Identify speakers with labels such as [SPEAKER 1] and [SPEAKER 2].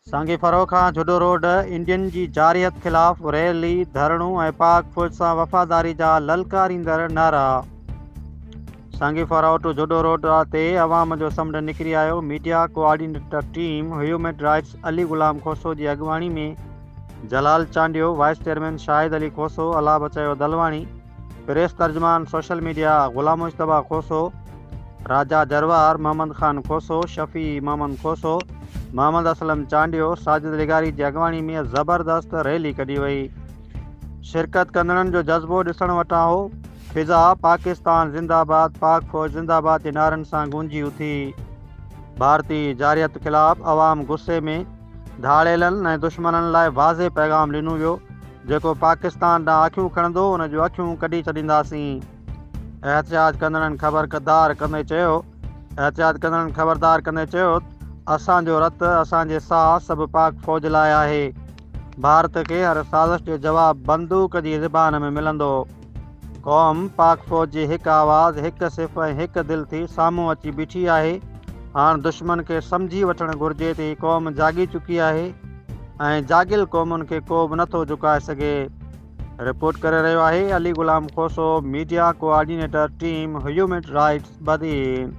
[SPEAKER 1] सांगी फरो खां जुडो road Indian जी जारियत ख़िलाफ़ रैली धरणो ऐं पाक फ़ौज सां वफ़ादारी जा ललकारींदड़ नारा। सांगी फरो टू जुडो रोड ते अवाम जो समुंड निकिरी आयो। Media coordinator team human rights Ali Ghulam Khoso ji अॻुवाणी में Jalal Chandio, vice chairman Shahid Ali Khoso, Allah Bachayo Dalwani, press तर्जमान सोशल मीडिया गुलाम मुश्तबा खोसो, राजा जरवार, मोहम्मद खान खोसो, शफ़ी मोहम्मद खोसो, मोहम्मद असलम चांडियो, साजिद लिगारी जी अॻुवाणी में ज़बरदस्त रैली कढी वई। शिरकत कंदड़नि जो जज़्बो ॾिसण वटां हो। फिज़ा पाकिस्तान ज़िंदाबाद, पाक फ़ौज ज़िंदाबाद जे नारनि सां गूंजी उथी। भारतीय जारियत ख़िलाफ़ अवाम गुस्से में धाड़ेलनि ऐं दुश्मननि लाइ वाज़े पैगाम ॾिनो वियो। जेको पाकिस्तान ॾांहुं अखियूं खणंदो उन जूं अखियूं कढी छॾींदासीं। एहतिजाज कंदड़नि ख़बरदार कंदे चयो, असांजो रत, असांजे साह सभु पाक फ़ौज लाइ आहे। भारत खे हर साज़िश जो जवाबु बंदूक जी ज़बान में मिलंदो। क़ौम पाक फ़ौज जी हिकु आवाज़, हिकु सिफ़ ऐं हिकु दिलि थी साम्हूं अची बीठी आहे। हाणे दुश्मन खे सम्झी वठणु घुरिजे त क़ौम जागी चुकी आहे ऐं जागिल क़ौमुनि खे को बि नथो झुकाए सघे। रिपोर्ट करे रहियो आहे Ali Ghulam Khoso, media coordinator team human rights Badin.